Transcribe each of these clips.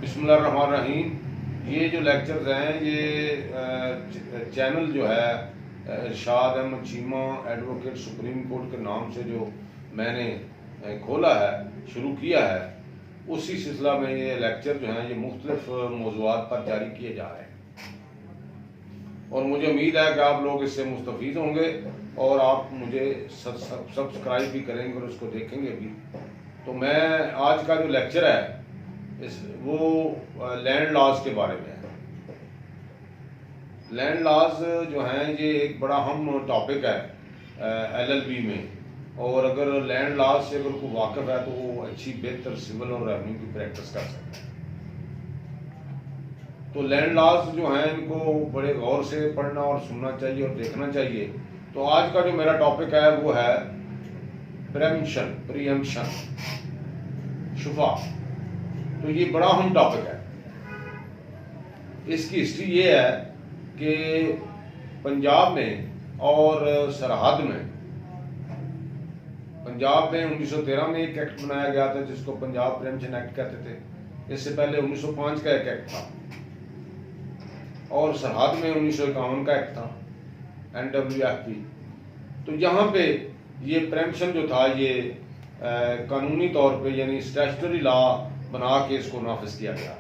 بسم اللہ الرحمن الرحیم۔ یہ جو لیکچرز ہیں یہ چینل جو ہے Irshad Ahmed Cheema advocate supreme court کے نام سے جو میں نے کھولا ہے، شروع کیا ہے، اسی سلسلہ میں یہ لیکچر جو ہیں یہ مختلف موضوعات پر جاری کیے جا رہے ہیں، اور مجھے امید ہے کہ آپ لوگ اس سے مستفید ہوں گے اور آپ مجھے سبسکرائب بھی کریں گے اور اس کو دیکھیں گے بھی۔ تو میں آج کا جو لیکچر ہے وہ لینڈ لاز کے بارے میں ہے۔ لینڈ لاز جو ہیں یہ ایک بڑا اہم ٹاپک ہے LLB میں، اور اگر لینڈ لاز سے اگر کوئی واقف ہے تو وہ اچھی بہتر سول اور ریونیو کی پریکٹس کر سکتا ہے۔ تو لینڈ لاز جو ہیں ان کو بڑے غور سے پڑھنا اور سننا چاہیے اور دیکھنا چاہیے۔ تو آج کا جو میرا ٹاپک ہے وہ ہے پریمپشن، شفا۔ تو یہ بڑا اہم ٹاپک ہے۔ اس کی ہسٹری یہ ہے کہ پنجاب میں اور سرحد میں، پنجاب میں 1913 میں ایک ایکٹ بنایا گیا تھا جس کو پنجاب پریمپشن ایکٹ کہتے تھے۔ اس سے پہلے 1905 کا ایک ایکٹ تھا، اور سرحد میں 1951 کا ایکٹ تھا NWFP۔ تو یہاں پہ یہ پریمپشن جو تھا یہ قانونی طور پہ یعنی اسٹیچوٹری لا بنا کے اس کو نافذ کیا گیا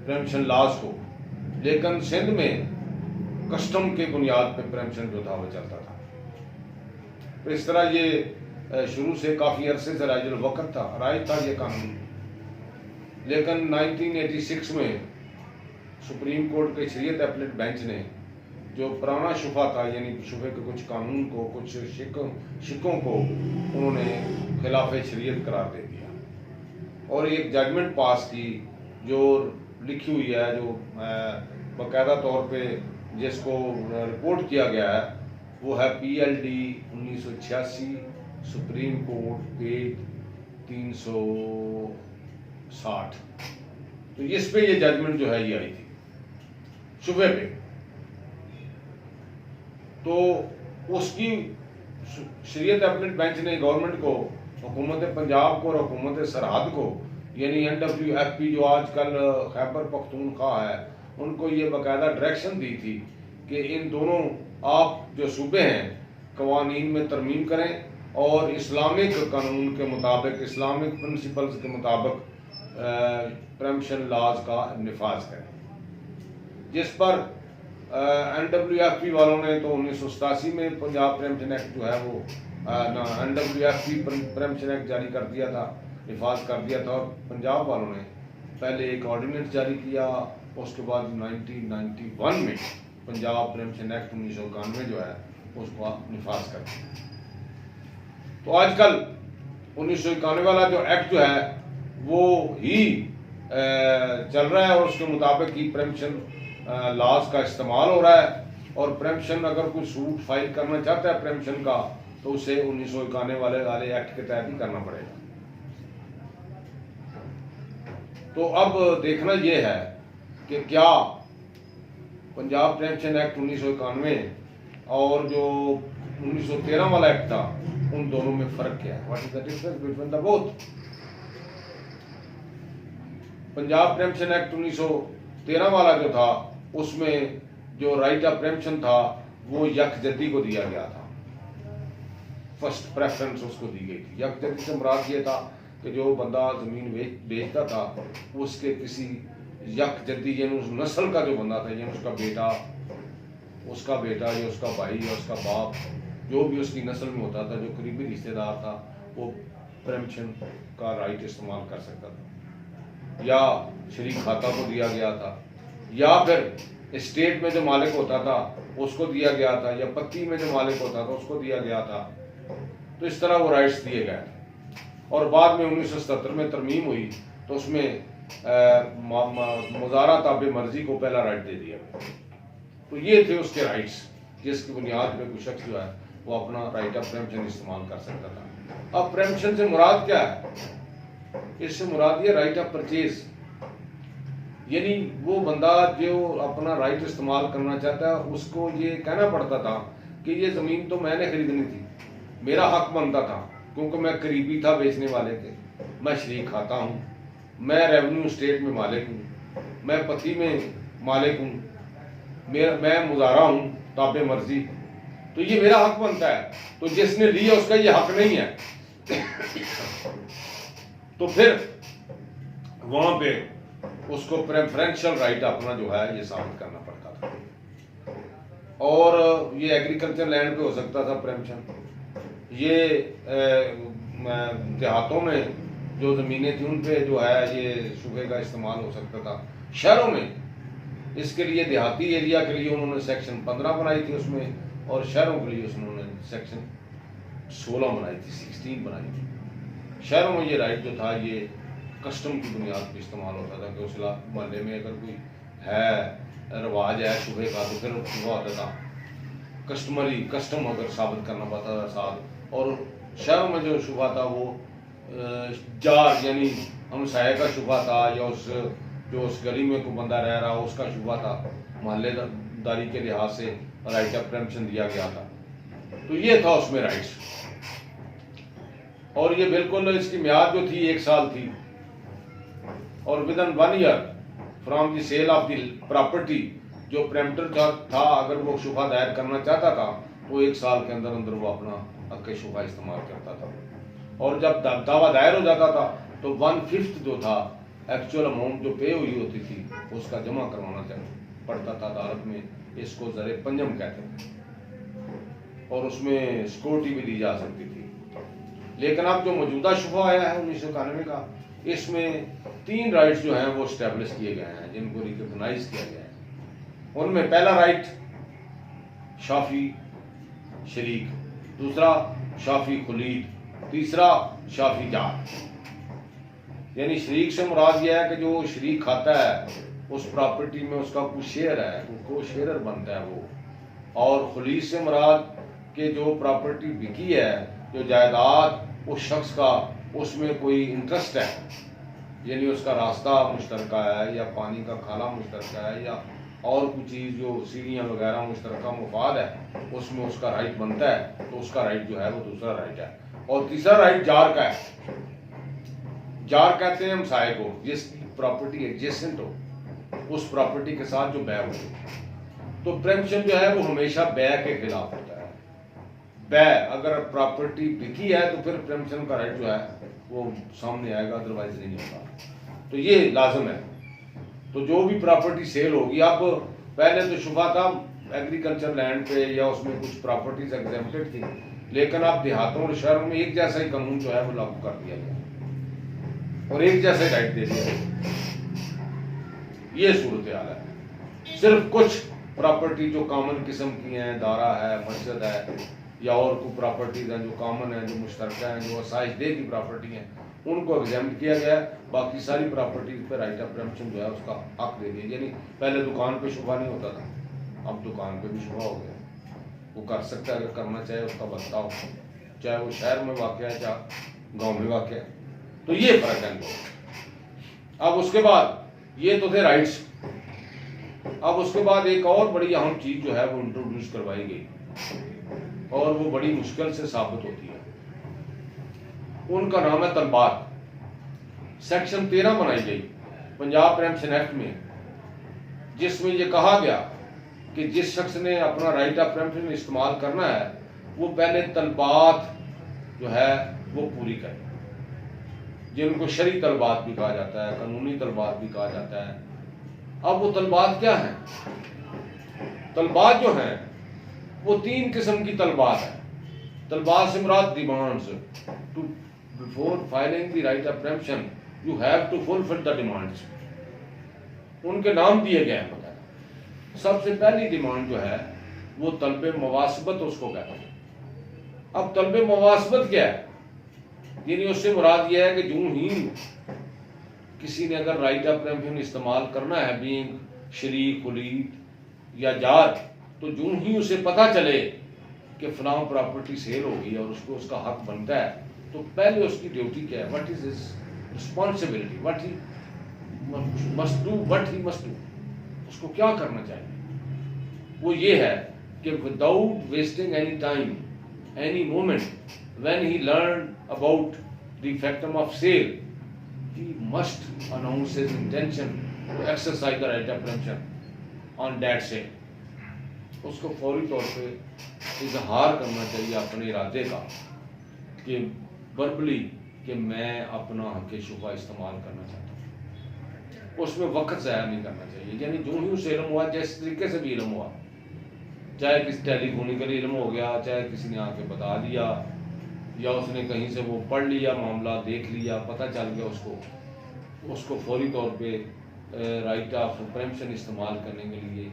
پریمپشن لاز کو، لیکن سندھ میں کسٹم کے بنیاد پہ پریمپشن جو تھا وہ چلتا تھا۔ تو اس طرح یہ شروع سے کافی عرصے سے رائج الوقت تھا، رائج تھا یہ قانون، لیکن 1986 میں سپریم کورٹ کے شریعت اپیلیٹ بینچ نے جو پرانا شفا تھا، یعنی شفے کے کچھ قانون کو، کچھ شکوں کو انہوں نے خلاف شریعت قرار دے دیا، اور ایک ججمنٹ پاس کی جو لکھی ہوئی ہے، جو باقاعدہ طور پہ جس کو رپورٹ کیا گیا ہے وہ ہے PLD 1986 سپریم کورٹ پیج 360۔ تو اس پہ یہ ججمنٹ جو ہے یہ آئی تھی شبے پہ۔ تو اس کی شریعت اپیلیٹ بینچ نے گورنمنٹ کو، حکومت پنجاب کو اور حکومت سرحد کو، یعنی NWFP جو آج کل خیبر پختونخوا ہے، ان کو یہ باقاعدہ ڈائریکشن دی تھی کہ ان دونوں آپ جو صوبے ہیں قوانین میں ترمیم کریں اور اسلامک قانون کے مطابق، اسلامک پرنسپلز کے مطابق پریمپشن لاز کا نفاذ کریں، جس پر NWFP والوں نے تو 1987 میں پنجاب پریمپشن ایکٹ جو ہے وہ NWFP پریمپشن ایکٹ جاری کر دیا تھا، نفاذ کر دیا تھا، اور پنجاب والوں نے پہلے ایک آرڈیننس جاری کیا، اس کے بعد 1991 میں پنجاب پریمپشن ایکٹ 1991 جو ہے اس کو نفاذ کر دیا۔ تو آج کل 1991 والا جو ایکٹ جو ہے وہ ہی چل رہا ہے، اور اس کے مطابق ہی پریمپشن لاز کا استعمال ہو رہا ہے، اور پریمپشن اگر کوئی سوٹ فائل کرنا چاہتا ہے پریمپشن کا تو اسے 1991 والے ایکٹ کے تحت ہی کرنا پڑے گا۔ تو اب دیکھنا یہ ہے کہ کیا پنجاب پریمپشن ایکٹ 1991 اور جو 1913 والا ایکٹ تھا ان دونوں میں فرق کیا ہے، what is the difference between the both. Punjab pre-emption act 1913 والا جو تھا اس میں جو رائٹ آف پریمپشن تھا وہ یک جدی کو دیا گیا تھا، فرسٹ پریفرنس اس کو دی گئی تھی۔ یک جدی سے مراد یہ تھا کہ جو بندہ زمین بیچتا تھا اس کے کسی یک جدی، یعنی اس نسل کا جو بندہ تھا، یعنی اس کا بیٹا یا اس کا بھائی یا اس کا باپ، جو بھی اس کی نسل میں ہوتا تھا، جو قریبی رشتہ دار تھا، وہ پریمپشن کا رائٹ استعمال کر سکتا تھا، یا شریک خاتہ کو دیا گیا تھا، یا پھر اسٹیٹ میں جو مالک ہوتا تھا اس کو دیا گیا تھا، یا پتی میں جو مالک ہوتا تھا اس کو دیا گیا تھا۔ تو اس طرح وہ رائٹس دیے گئے تھے، اور بعد میں 1977 میں ترمیم ہوئی تو اس میں مظاہرہ تابع مرضی کو پہلا رائٹ دے دیا گیا۔ تو یہ تھے اس کے رائٹس جس کی بنیاد پہ کوئی شخص جو ہے وہ اپنا رائٹ آف پریمپشن استعمال کر سکتا تھا۔ اب پریمپشن سے مراد کیا ہے؟ اس سے مراد یہ رائٹ آف پرچیز، یعنی وہ بندہ جو اپنا رائٹ استعمال کرنا چاہتا ہے اس کو یہ کہنا پڑتا تھا کہ یہ زمین تو میں نے خریدنی تھی، میرا حق بنتا تھا، کیونکہ میں قریبی تھا بیچنے والے کے، میں شریک کھاتا ہوں، میں ریونیو اسٹیٹ میں مالک ہوں, میں پتھی میں مالک ہوں, میں مظاہرہ ہوں تابع مرضی, تو یہ میرا حق بنتا ہے. تو جس نے لیا اس کا یہ حق نہیں ہے, تو پھر وہاں پہ اس کو پریفرینشل رائٹ اپنا جو ہے یہ ثابت کرنا پڑتا تھا. اور یہ ایگریکلچر لینڈ پہ ہو سکتا تھا پریمپشن, یہ دیہاتوں میں جو زمینیں تھیں ان پہ جو ہے یہ شبے کا استعمال ہو سکتا تھا. شہروں میں اس کے لیے دیہاتی ایریا کے لیے انہوں نے سیکشن 15 بنائی تھی اس میں, اور شہروں کے لیے انہوں نے سیکشن 16 بنائی تھی, 16 بنائی تھی. شہروں میں یہ رائٹ جو تھا یہ کسٹم کی بنیاد پہ استعمال ہوتا تھا کہ اس محلے میں اگر کوئی ہے رواج ہے شبے کا تو پھر شبہ ہوتا تھا, کسٹم اگر ثابت کرنا پڑتا تھا ساتھ. اور شہروں میں جو شبہ تھا وہ جار یعنی ہمسائے کا شبہ تھا, یا اس گلی میں کوئی بندہ رہ رہا اس کا شبہ تھا, محلے داری کے لحاظ سے رائٹ آف پریمپشن دیا گیا تھا. تو یہ تھا اس میں رائٹس, اور یہ بالکل اس کی میعاد جو تھی 1 سال تھی, اور with in 1 year from the sale of the property جو پریمپٹر تھا اگر وہ شبہ دائر کرنا چاہتا تھا تو 1 سال کے اندر اندر وہ اپنا حق شبہ استعمال کرتا تھا. اور جب دعویٰ دائر ہو جاتا تھا تو 1/5 جو تھا ایکچوئل اماؤنٹ جو پے ہوئی ہوتی تھی اس کا جمع کروانا پڑتا تھا عدالت میں. اس کو زر پنجم کہتے ہیں, اور اس میں سیکورٹی بھی دی جا سکتی تھی. لیکن اب جو موجودہ شبہ آیا ہے 1991 کا, اس میں 3 رائٹس جو ہیں وہ اسٹیبلش کیے گئے ہیں جن کو ریکگنائز کیا گیا ہے. ان میں پہلا رائٹ شافی شریک, دوسرا شافی خلید, تیسرا شافی جار. یعنی شریک سے مراد یہ ہے کہ جو شریک کھاتا ہے اس پراپرٹی میں اس کا کوئی شیئر ہے, کو شیئرر بنتا ہے وہ. اور خلید سے مراد کہ جو پراپرٹی بکی ہے, جو جائیداد اس شخص کا اس میں کوئی انٹرسٹ ہے, یعنی اس کا راستہ مشترکہ ہے یا پانی کا کھالا مشترکہ ہے یا اور کچھ چیز جو سیڑھیاں وغیرہ مشترکہ مفاد ہے, اس میں اس کا رائٹ بنتا ہے, تو اس کا رائٹ جو ہے وہ دوسرا رائٹ ہے. اور تیسرا رائٹ جار کا ہے. جار کہتے ہیں ہمسائے کو جس پراپرٹی ایڈجسٹنٹ ہو اس پراپرٹی کے ساتھ جو بے ہو. تو پریمپشن جو ہے وہ ہمیشہ بے کے خلاف ہوتا ہے. بے اگر پراپرٹی بکی ہے تو پھر پریمپشن کا رائٹ جو ہے وہ سامنے آئے گا, ادروائز نہیں ہوگا. تو یہ لازم ہے. تو جو بھی پراپرٹی سیل ہوگی, اب پہلے تو شبہ تھا ایگریکلچر لینڈ پہ یا اس میں کچھ پراپرٹیز ایگزیمپٹڈ تھی, لیکن اب دیہاتوں اور شہروں میں ایک جیسا ہی قانون جو ہے وہ لاگو کر دیا گیا اور ایک جیسا ہی رائٹ دے دیا گیا. یہ صورتحال ہے. صرف کچھ پراپرٹی جو کامن قسم کی ہیں, دارا ہے, مسجد ہے, یا اور کوئی پراپرٹیز ہیں جو کامن ہیں, جو مشترکہ ہیں, جو آسائش دہ کی پراپرٹی ہیں, ان کو ایگزیمپٹ کیا گیا ہے. باقی ساری پراپرٹیز پہ رائٹ آف پریمپشن جو ہے اس کا حق دے دیا. یعنی پہلے دکان پہ شبہ نہیں ہوتا تھا, اب دکان پہ بھی شبہ ہو گیا. وہ کر سکتا ہے اگر کرنا چاہے, اس کا بنتا ہو, چاہے وہ شہر میں واقع ہے چاہے گاؤں میں واقع ہے. تو یہ فرق ہے. اب اس کے بعد یہ تو تھے رائٹس. اب اس کے بعد ایک اور بڑی اہم چیز جو ہے وہ انٹروڈیوس کروائی گئی اور وہ بڑی مشکل سے ثابت ہوتی ہے. ان کا نام ہے طلبات. سیکشن 13 بنائی گئی پنجاب پریمپشن ایکٹ میں, جس میں یہ کہا گیا کہ جس شخص نے اپنا رائٹ آف پریمپشن استعمال کرنا ہے وہ پہلے طلبات جو ہے وہ پوری کرے, جن کو شرعی طلبات بھی کہا جاتا ہے, قانونی طلبات بھی کہا جاتا ہے. اب وہ طلبات کیا ہیں؟ طلبات جو ہیں وہ 3 قسم کی طلبات ہیں. طلبات سے مراد demands. To before filing the right of preemption you have to fulfil the demands. ان کے نام دیے گئے ہیں. سب سے پہلی ڈیمانڈ جو ہے وہ طلب مواسبت اس کو کہتے ہیں. اب طلب مواسبت کیا ہے؟ یعنی اس سے مراد یہ ہے کہ جو ہی کسی نے اگر رائٹ آف پریمپشن استعمال کرنا ہے بینگ شریک, خلید یا جار, تو جو ہی اسے پتہ چلے کہ فلاں پراپرٹی سیل ہوگی اور اس کو اس کا حق بنتا ہے, تو پہلے اس کی ڈیوٹی کیا ہے, what is his responsibility, what he must do, اس کو کیا کرنا چاہیے. وہ یہ ہے کہ without wasting any time, any moment, when he learn about the factum of sale, he must announce his intention to exercise the right of preemption on that day. اس کو فوری طور پہ اظہار کرنا چاہیے اپنے ارادے کا کہ وربلی کہ میں اپنا حق شفا استعمال کرنا چاہتا ہوں. اس میں وقت ضائع نہیں کرنا چاہیے. یعنی جو ہی اسے علم ہوا، جس طریقے سے بھی علم ہوا، چاہے کسی ٹیلی فونیکلی علم ہو گیا، چاہے کسی نے آ کے بتا دیا، یا اس نے کہیں سے وہ پڑھ لیا، معاملہ دیکھ لیا، پتہ چل گیا اس کو فوری طور پہ رائٹ آف پریمپشن استعمال کرنے کے لیے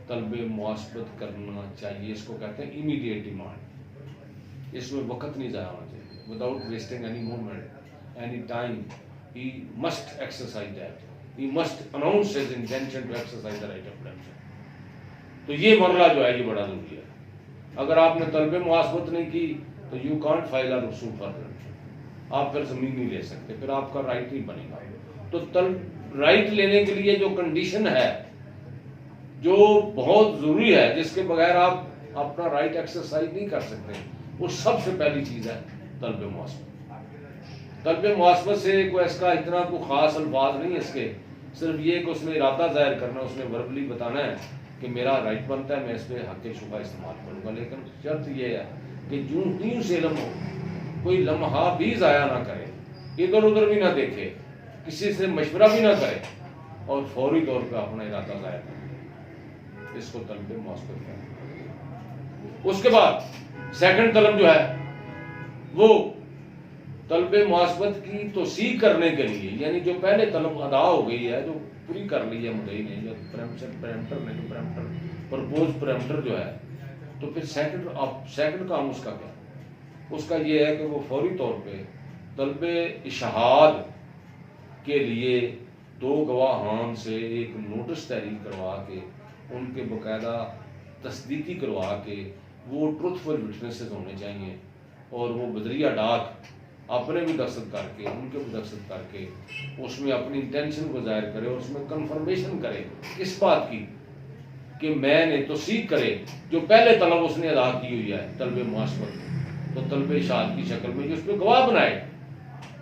طلب معاصبت کرنا چاہیے. اس کو کہتے ہیں امیڈیٹ ڈیمانڈ. اس میں وقت نہیں ضائع ہونا چاہیے. Without wasting any moment any time he must exercise that. He must announce his intention to exercise the right of preemption. تو یہ مرحلہ جو ہے یہ بڑا ضروری ہے. اگر آپ نے طلب معاصبت نہیں کی تو یو کانٹ فائل اے رسوم فار پریمپشن. آپ پھر زمین نہیں لے سکتے، پھر آپ کا رائٹ نہیں بنے گا. تو رائٹ لینے کے لیے جو کنڈیشن ہے، جو بہت ضروری ہے، جس کے بغیر آپ اپنا رائٹ ایکسرسائز نہیں کر سکتے، وہ سب سے پہلی چیز ہے طلب معاصبت. طلب معاصبت سے کوئی اس کا اتنا کوئی خاص الفاظ نہیں ہے اس کے، صرف یہ کہ اس نے ارادہ ظاہر کرنا، اس نے وربلی بتانا ہے کہ میرا رائٹ بنتا ہے، میں اس پہ حق شفا استعمال کروں گا. لیکن شرط یہ ہے کہ جو ہی اسے علم ہو، کوئی لمحہ بھی ضائع نہ کرے، ادھر ادھر بھی نہ دیکھے، کسی سے مشورہ بھی نہ کرے، اور فوری طور پہ اپنا ارادہ ظاہر کرے. اس کو طلب معاصبت ہے. اس کے بعد سیکنڈ طلب جو ہے وہ طلب معاصبت کی توثیق کرنے کے لیے، یعنی جو پہلے طلب ادا ہو گئی ہے، جو پوری کر لی ہے مدعی نے، جو پرپوز پریمپٹر جو ہے، تو پھر سیکنڈ کام اس کا کیا؟ اس کا یہ ہے کہ وہ فوری طور پہ طلب اشہاد کے لیے دو گواہان سے ایک نوٹس تحریر کروا کے، ان کے باقاعدہ تصدیقی کروا کے، وہ ٹروتھفل وٹنسز ہونے چاہیے، اور وہ بذریعہ ڈاک اپنے بھی دستخط کر کے، ان کے بھی دستخط کر کے اس میں اپنی انٹینشن کو ظاہر کرے، اور اس میں کنفرمیشن کرے اس بات کی کہ میں نے توثیق کرے جو پہلے طلب اس نے ادا کی ہوئی ہے طلب معاصبت، تو طلب اشاعت کی شکل میں جو اس پہ گواہ بنائے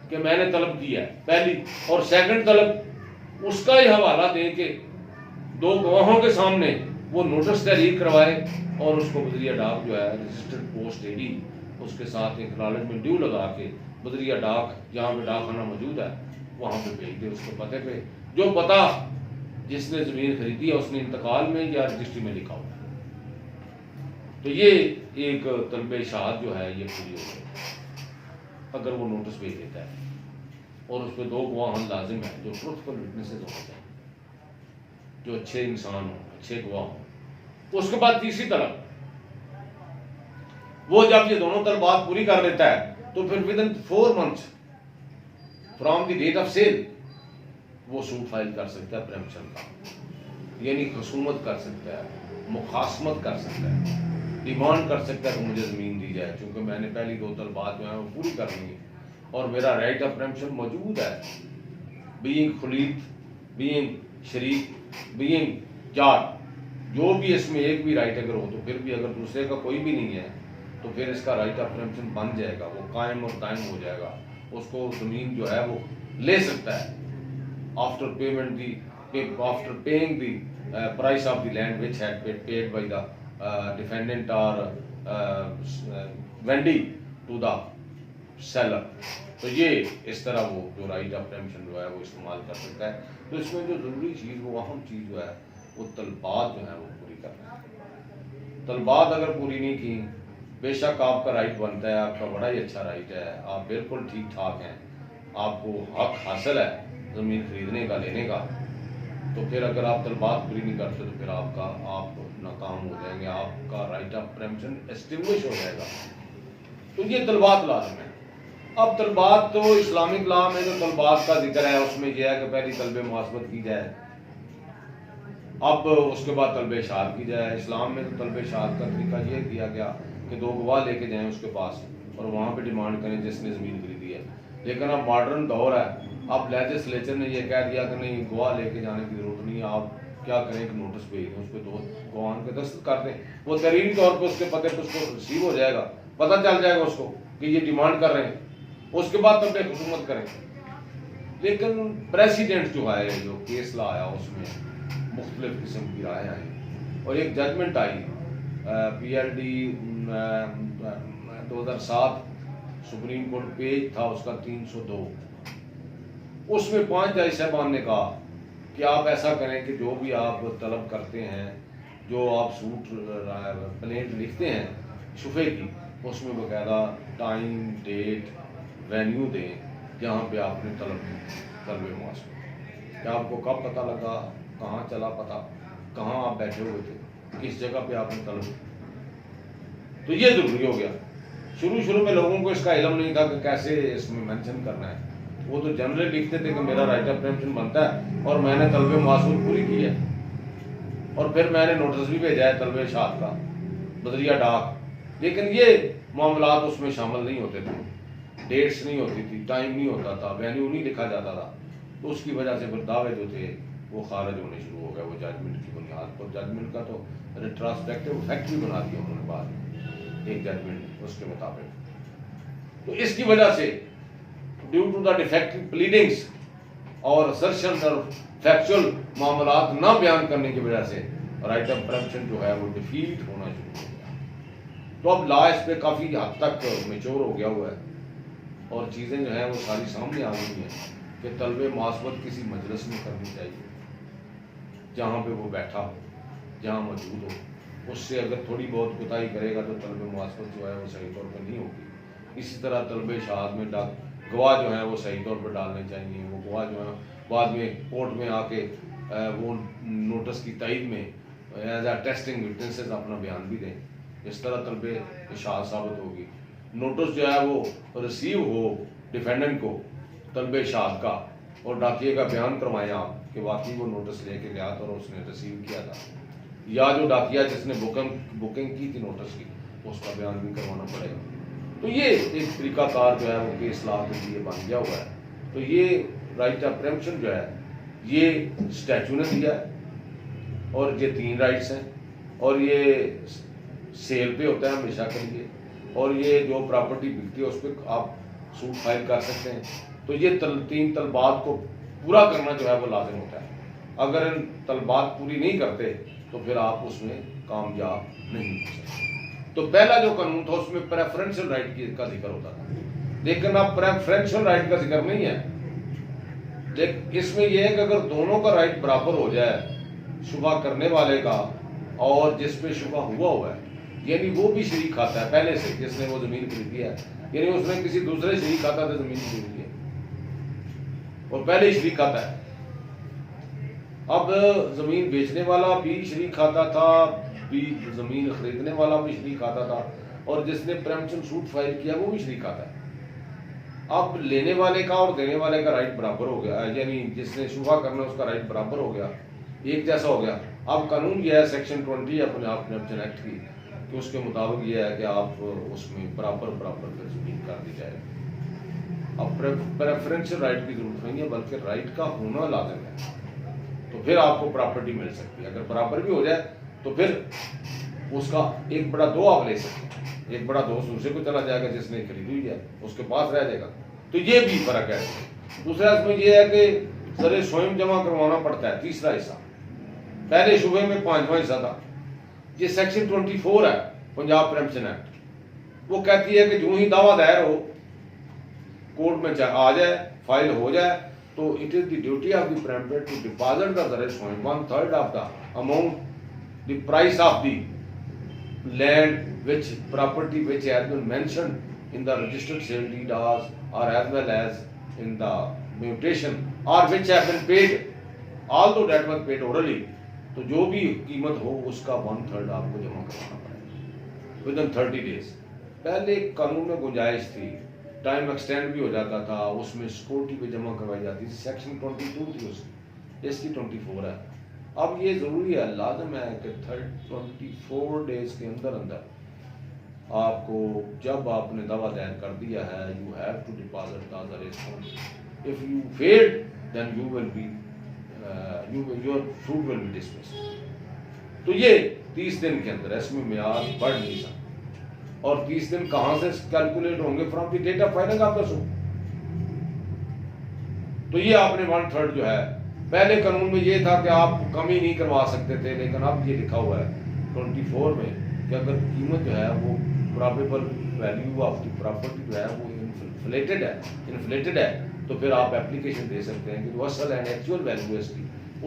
کہ میں نے طلب کیا ہے پہلی، اور سیکنڈ طلب اس کا ہی حوالہ دے کے دو گواہوں کے سامنے وہ نوٹس تحریر کروائے، اور اس کو بذریعہ ڈاک جو ہے رجسٹرڈ پوسٹ ایڈی اس کے ساتھ ایک اکنالجمنٹ ڈیو لگا کے بذریعہ ڈاک جہاں پہ ڈاک خانہ موجود ہے وہاں پہ بھیج دے، اس کے پتے پہ، جو پتہ جس نے زمین خریدی ہے اس نے انتقال میں یا رجسٹری میں لکھا ہوا ہے. تو یہ ایک طلب اشاعت جو ہے یہ پوری ہو گئی اگر وہ نوٹس بھیج دیتا ہے، اور اس پہ دو گواہ لازم ہیں جو ٹروتھفل وٹنسز ہونے چاہیے، جو اچھے انسان ہوں، اچھے گواہ ہوں. اس کے بعد تیسری طلب، وہ جب یہ دونوں طلبات پوری کر لیتا ہے تو پھر with in 4 months from the date of sale وہ سوٹ فائل کر سکتا ہے پریمپشن کا، یعنی خصومت کر سکتا ہے، مخاصمت کر سکتا ہے، ڈیمانڈ کر سکتا ہے کہ مجھے زمین دی جائے، چونکہ میں نے پہلی 2 طلبات جو ہیں وہ پوری کر لی اور میرا رائٹ آف پریمپشن موجود ہے. بینگ خلید، بینگ شریک، بینگ جار، جو بھی اس میں ایک بھی رائٹ اگر ہو تو پھر بھی، اگر دوسرے کا کوئی بھی نہیں ہے تو پھر اس کا رائٹ آف پریمپشن بن جائے گا، وہ قائم اور دائم ہو جائے گا. اس کو زمین جو ہے وہ لے سکتا ہے after paying the price of the land which had paid by the defendant اور وینڈی ٹو دا سیلر. تو یہ اس طرح وہ جو رائٹ آف پریمپشن جو ہے وہ استعمال کر سکتا ہے. تو اس میں جو ضروری چیز، وہ اہم چیز جو ہے وہ طلبات جو ہیں وہ پوری کرنا ہے. طلبات اگر پوری نہیں کی، بے شک آپ کا رائٹ بنتا ہے، آپ کا بڑا ہی اچھا رائٹ ہے، آپ بالکل ٹھیک ٹھاک ہیں، آپ کو حق حاصل ہے زمین خریدنے کا، لینے کا، تو پھر اگر آپ طلبات پوری نہیں کرتے تو پھر آپ ناکام ہو جائیں گے، آپ کا رائٹ آف پریمپشن اسٹیبلش ہو جائے گا. تو یہ طلبات لازم ہے. اب طلبات تو اسلامک لا میں جو طلبات کا ذکر ہے اس میں یہ ہے کہ پہلی طلب معاصبت کی جائے، اب اس کے بعد طلب اشاعت کی جائے. اسلام میں تو طلب اشاعت کا طریقہ یہ کیا گیا کہ 2 گواہ لے کے جائیں اس کے پاس اور وہاں پہ ڈیمانڈ کریں جس نے زمین خریدی ہے. لیکن اب ماڈرن دور ہے، اب لیجسلیچر نے یہ کہہ دیا کہ نہیں، گواہ لے کے جانے کی ضرورت نہیں ہے، آپ کیا کریں کہ نوٹس بھیج دیں، اس پہ 2 گواہان کے دستخط کر دیں، وہ تحریری طور پہ اس کے پتے پہ اس کو ریسیو ہو جائے گا، پتہ چل جائے گا اس کو کہ یہ ڈیمانڈ کر رہے ہیں. اس کے بعد طلب خصومت کریں. لیکن پریسیڈنٹ جو ہے جو کیس لا آیا اس میں مختلف قسم کی رائے آئیں اور ایک ججمنٹ آئی PLD 2007 سپریم کورٹ پیج تھا اس کا 302. اس میں 5 جج صاحبان نے کہا کہ آپ ایسا کریں کہ جو بھی آپ طلب کرتے ہیں، جو آپ سوٹ پلینٹ لکھتے ہیں شفے کی، اس میں باقاعدہ ٹائم، ڈیٹ، وینیو دیں جہاں پہ آپ نے طلب معاشرے، کہ آپ کو کب پتہ لگا، کہاں چلا پتہ، کہاں آپ بیٹھے ہوئے تھے، کس جگہ پہ آپ نے طلب. تو یہ ضروری ہو گیا. شروع میں لوگوں کو اس کا علم نہیں تھا کہ کیسے اس میں مینشن کرنا ہے. وہ تو جنرل لکھتے تھے کہ میرا رائٹ آف پریمپشن بنتا ہے اور میں نے طلب معصول پوری کی ہے، اور پھر میں نے نوٹس بھی بھیجا ہے طلب اشاعت کا بدریہ ڈاک. لیکن یہ معاملات اس میں شامل نہیں ہوتے تھے، ڈیٹس نہیں ہوتی تھی، ٹائم نہیں ہوتا تھا، وینیو نہیں لکھا جاتا تھا. تو اس کی وجہ سے پھر دعوے جو تھے وہ خارج ہونے شروع ہو گئے وہ ججمنٹ کی بنیاد پر. ججمنٹ کا تو ریٹراسپیکٹیو افیکٹ بھی بنا دیا انہوں نے بعد میں ایک ججمنٹ اس کے مطابق. تو اس کی وجہ سے ڈیو ٹو دا ڈیفیکٹو پلیڈنگس اور assertions اور فیکچوئل معاملات نہ بیان کرنے کی وجہ سے رائٹ آف پریمپشن جو ہے وہ ڈیفیٹ ہونا شروع ہو گیا. تو اب لا اس پہ کافی حد تک میچور ہو گیا ہوا ہے اور چیزیں جو ہیں وہ ساری سامنے آ گئی ہیں کہ طلب معاصبت کسی مجلس میں کرنی چاہیے جہاں پہ وہ بیٹھا ہو، جہاں موجود ہو. اس سے اگر تھوڑی بہت کوتاہی کرے گا تو طلب معاصبت جو ہے وہ صحیح طور پہ نہیں ہوگی. اسی طرح طلب اشاعت میں گواہ جو ہیں وہ صحیح طور پہ ڈالنے چاہیے. وہ گواہ جو ہیں بعد میں کورٹ میں آ کے وہ نوٹس کی تائید میں ایز اے ٹیسٹنگ وٹنسز اپنا بیان بھی دیں. اس طرح طلب اشاعت ثابت ہوگی. نوٹس جو ہے وہ ریسیو ہو ڈیفینڈنٹ کو طلب اشاعت کا، اور ڈاکیے کا بیان کروائیں آپ کہ واقعی وہ نوٹس لے کے گیا تھا اور اس نے ریسیو کیا تھا، یا جو ڈاکیہ جس نے بکنگ کی تھی نوٹس کی اس کا بیان بھی کروانا پڑے گا. تو یہ ایک طریقہ کار جو ہے وہ کیس لا کے لیے بن گیا ہوا ہے. تو یہ رائٹ آف پریمپشن جو ہے یہ اسٹیچو نے دیا ہے اور یہ 3 رائٹس ہیں، اور یہ سیل پہ ہوتا ہے ہمیشہ کے لیے، اور یہ جو پراپرٹی بکتی ہے اس پہ آپ سوٹ فائل کر سکتے ہیں. تو یہ 3 طلبات کو پورا کرنا جو ہے وہ لازم ہوتا ہے. اگر ان طلبات پوری نہیں کرتے تو پھر آپ اس میں کامیاب نہیں ہو سکتے. تو پہلا جو قانون تھا اس میں پریفرنشل رائٹ کا ذکر ہوتا تھا، لیکن اب پریفرنشل رائٹ کا ذکر نہیں ہے. اس میں یہ ہے کہ اگر دونوں کا رائٹ برابر ہو جائے، شبہ کرنے والے کا اور جس پہ شبہ ہوا ہے، یعنی وہ بھی شریک کھاتا ہے پہلے سے جس نے وہ زمین خریدی ہے، یعنی اس نے کسی دوسرے شریک کھاتا سے زمین خریدی ہے اور پہلے ہی شریک کھاتا ہے. اب زمین بیچنے والا بھی شریک کھاتا تھا، بھی زمین خریدنے والا بھی شریک کھاتا تھا، اور جس نے پریمپشن سوٹ فائل کیا وہ بھی شریک کھاتا ہے. اب لینے والے کا اور دینے والے کا رائٹ برابر ہو گیا، یعنی جس نے شبہ کرنا اس کا رائٹ برابر ہو گیا، ایک جیسا ہو گیا. اب قانون یہ ہے سیکشن 20 اپنے آپ پریمپشن ایکٹ کی کہ اس کے مطابق یہ ہے کہ آپ اس میں برابر زمین کر دی جائے. اب پریفرنشل رائٹ کی ضرورت نہیں ہے بلکہ رائٹ کا ہونا لازم ہے، تو پھر آپ کو پراپرٹی مل سکتی ہے. اگر برابر بھی ہو جائے تو پھر اس کا ایک بڑا 2 آپ لے سکتے ہیں. ایک بڑا 2 دوسرے کو چلا جائے گا جس نے خریدی ہوئی ہے، اس کے پاس رہ جائے گا. تو یہ بھی فرق ہے. دوسرا اس میں یہ ہے کہ سر سوئم جمع کروانا پڑتا ہے 3 حصہ. پہلے شبے میں 5واں حصہ تھا. یہ سیکشن 24 ہے پنجاب پریمپشن ایکٹ، وہ کہتی ہے کہ جو ہی دعویٰ دائر ہو کورٹ میں آ جائے، فائل ہو جائے، تو it is the duty of the preemptor to deposit the زر سوئم 1/3 of the amount the price of the land which property which has been mentioned in the registered sale deed or as well as in the mutation or which have been paid, although that was paid orally. تو جو بھی قیمت ہو اس کا 1/3 آپ کو جمع کرنا پڑے گا within 30 days. پہلے قانون میں گنجائش تھی، ٹائم ایکسٹینڈ بھی ہو جاتا تھا، اس میں سیکورٹی پہ جمع کروائی جاتی تھی. سیکشن 22 تھی اس کی 24 ہے. اب یہ ضروری ہے، لازم ہے کہ 24 ڈیز کے اندر آپ کو جب آپ نے دعویٰ دائر کر دیا ہے you have to deposit the response. If you failed then you will be your suit will be dismissed. تو یہ 30 دن کے اندر اس میں میعاد بڑھ نہیں سکتا. اور 30 دن کہاں سے کیلکولیٹ ہوں گے؟ From the date of filing of the suit. تو یہ آپ نے 1/3 جو ہے، پہلے قانون میں یہ تھا کہ آپ کمی نہیں کروا سکتے تھے، لیکن اب یہ لکھا ہوا ہے 24 میں کہ اگر قیمت جو ہے وہ probable value of the property جو ہے وہ انفلیٹڈ ہے تو پھر آپ اپلیکیشن دے سکتے ہیں کہ جو اصل اینڈ ایکچوئل ویلیو ہے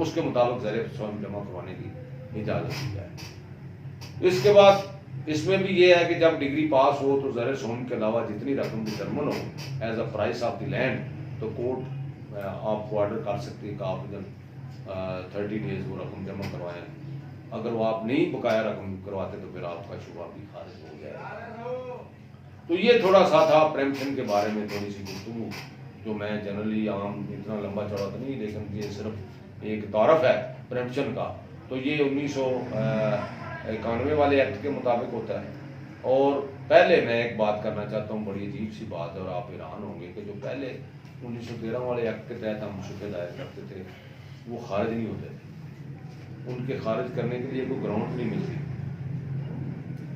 اس کے مطابق زر سوم جمع کروانے کی اجازت دی جائے۔ اس کے بعد اس میں بھی یہ ہے کہ جب ڈگری پاس ہو تو زر سوم کے علاوہ جتنی رقم ڈٹرمن ہو as a price of the land تو کورٹ آپ کو آرڈر کر سکتی ہے کہ آپ ادھر 30 days وہ رقم جمع کروائیں۔ اگر وہ آپ نہیں بقایا رقم کرواتے تو پھر آپ کا شبہ بھی خارج ہو جائے۔ تو یہ تھوڑا سا تھا پریمپشن کے بارے میں تھوڑی سی گفتگو، جو میں جنرلی عام اتنا لمبا چوڑا تو نہیں، لیکن یہ صرف ایک تعارف ہے پریمپشن کا۔ تو یہ 1991 والے ایکٹ کے مطابق ہوتا ہے۔ اور پہلے میں ایک بات کرنا چاہتا ہوں، بڑی عجیب سی بات ہے اور آپ حیران ہوں گے کہ جو پہلے 1913 والے ایکٹ کے تحت ہم شکوے دائر کرتے تھے وہ خارج نہیں ہوتے تھے، ان کے خارج کرنے کے لیے کوئی گراؤنڈ نہیں ملتی،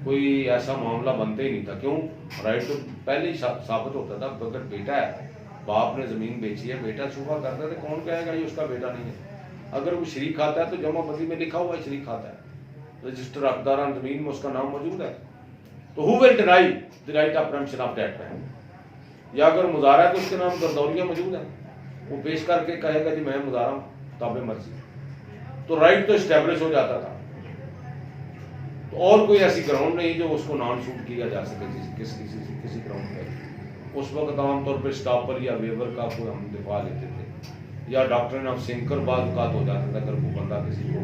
کوئی ایسا معاملہ بنتا ہی نہیں تھا۔ کیوں؟ رائٹ تو پہلے ہی ثابت ہوتا تھا، اگر بیٹا ہے، باپ نے زمین بیچی ہے، بیٹا شبہ کرتا ہے تو کون کہے گا یہ اس کا بیٹا نہیں ہے؟ اگر وہ شریک کھاتا ہے تو جمع بندی میں لکھا ہوا ہے شریک کھاتا ہے، رجسٹر حقداران زمین میں اس کا نام موجود ہے، تو who will deny the right of preemption of that land؟ یا اگر مظاہرہ ہے تو اس کے نام گردوریاں موجود ہیں، وہ پیش کر کے کہے گا جی میں مظاہرہ ہوں تابع مرضی، تو رائٹ تو اسٹیبلش ہو جاتا تھا۔ تو اور کوئی ایسی گراؤنڈ نہیں جو اس کو نان سوٹ کیا جا سکے کسی گراؤنڈ پہ۔ اس وقت عام طور پہ اسٹاپر یا ویور کا کوئی ہم دفاع لیتے تھے، یا ڈاکٹرن آف سنکر بعض اوقات ہو جاتا تھا، اگر کوئی بندہ کسی کو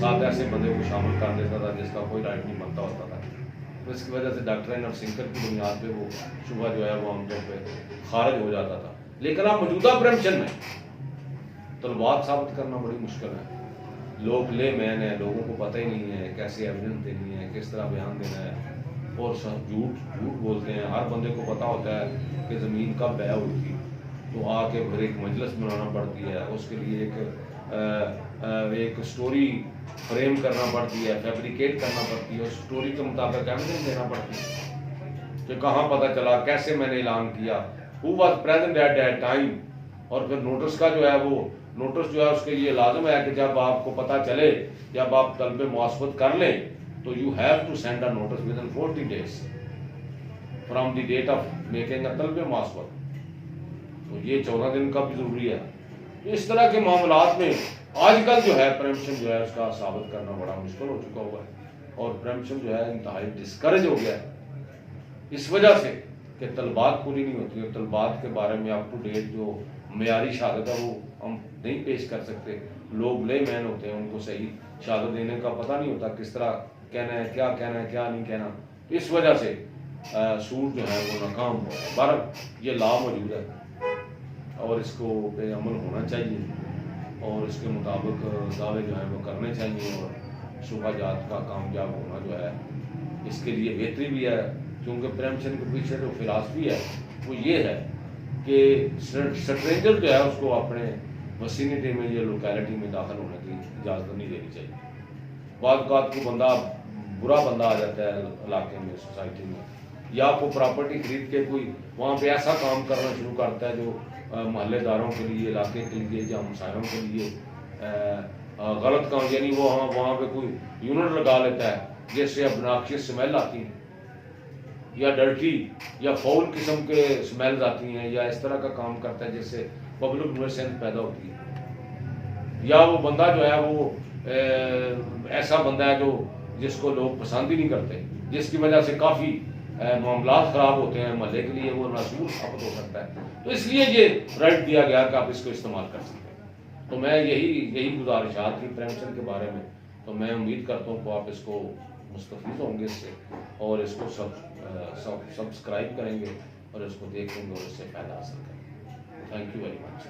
ساتھ ایسے بندے کو شامل کر دیتا تھا جس کا کوئی رائٹ نہیں بنتا ہوتا تھا، تو اس کی وجہ سے ڈاکٹرن آف سنکر کی بنیاد پہ وہ شبہ جو ہے وہ عام طور پہ خارج ہو جاتا تھا۔ لیکن اب موجودہ پریمپشن میں طلبات ثابت کرنا بڑی مشکل ہے، لوگ لے مین ہیں، لوگوں کو پتہ ہی نہیں ہے کیسے ایویڈنس دینی ہے، کس طرح بیان دینا ہے، اور جھوٹ بولتے ہیں۔ ہر بندے کو پتہ ہوتا ہے کہ زمین کب بیع ہوئی تھی، تو آ کے پھر ایک مجلس بنانا پڑتی ہے، اس کے لیے ایک سٹوری فریم کرنا پڑتی ہے، فیبریکیٹ کرنا پڑتی ہے، اس سٹوری کے مطابق ایویڈنس دینا پڑتی ہے کہ کہاں پتہ چلا، کیسے میں نے اعلان کیا، who was present at that time۔ اور پھر نوٹس کا جو ہے وہ نوٹس جو ہے اس کے یہ لازم ہے کہ جب آپ کو پتہ چلے، جب آپ طلب معاصفت کر لیں تو you have to send a notice within 40 days from the date of making a طلب معاصفت۔ تو یہ 14 دن کا بھی ضروری ہے۔ اس طرح کے معاملات میں آج کل جو ہے پریمپشن جو ہے اس کا ثابت کرنا بڑا مشکل ہو چکا ہوا ہے، اور پریمپشن جو ہے انتہائی ڈسکریج ہو گیا ہے اس وجہ سے کہ طلبات پوری نہیں ہوتی، اور طلبات کے بارے میں اپ ٹو ڈیٹ جو معیاری شہادت ہے وہ ہم نہیں پیش کر سکتے۔ لوگ لے مین ہوتے ہیں، ان کو صحیح شہادت دینے کا پتہ نہیں ہوتا، کس طرح کہنا ہے، کیا نہیں کہنا، اس وجہ سے سوٹ جو ہے وہ ناکام ہوا ہے۔ بہرحال یہ لا موجود ہے اور اس کو پہ عمل ہونا چاہیے، اور اس کے مطابق دعوے جو ہیں وہ کرنے چاہیے، اور شبہ جات کا کامیاب ہونا جو ہے اس کے لیے بہتری بھی ہے، کیونکہ پریمپشن کے پیچھے جو فلاسفی ہے وہ یہ ہے کہ سٹرینجر جو ہے اس کو اپنے وسینٹی میں یا لوکیلٹی میں داخل ہونے کی اجازت نہیں دینی چاہیے۔ بعض اوقات کو بندہ برا بندہ آ جاتا ہے علاقے میں، سوسائٹی میں، یا کوئی پراپرٹی خرید کے کوئی وہاں پہ ایسا کام کرنا شروع کرتا ہے جو محلے داروں کے لیے، علاقے کے لیے یا ہمسایوں کے لیے غلط کام، یعنی وہ وہاں پہ کوئی یونٹ لگا لیتا ہے جس سے obnoxious سمیل آتی ہیں، یا ڈرٹی یا فول قسم کے سمیلز آتی ہیں، یا اس طرح کا کام کرتا ہے جس سے پبلک نویسنس پیدا ہوتی ہے، یا وہ بندہ جو ہے وہ ایسا بندہ ہے جو جس کو لوگ پسند ہی نہیں کرتے، جس کی وجہ سے کافی معاملات خراب ہوتے ہیں، محلے کے لیے وہ ناسور ثابت ہو سکتا ہے۔ تو اس لیے یہ رائٹ دیا گیا کہ آپ اس کو استعمال کر سکتے ہیں۔ تو میں یہی گزارشات تھی پریمپشن کے بارے میں، تو میں امید کرتا ہوں کہ آپ اس کو مستفید ہوں گے اس سے، اور اس کو سبسکرائب کریں گے اور اس کو دیکھیں گے اور اس سے فائدہ حاصل کریں گے۔ Thank you very much.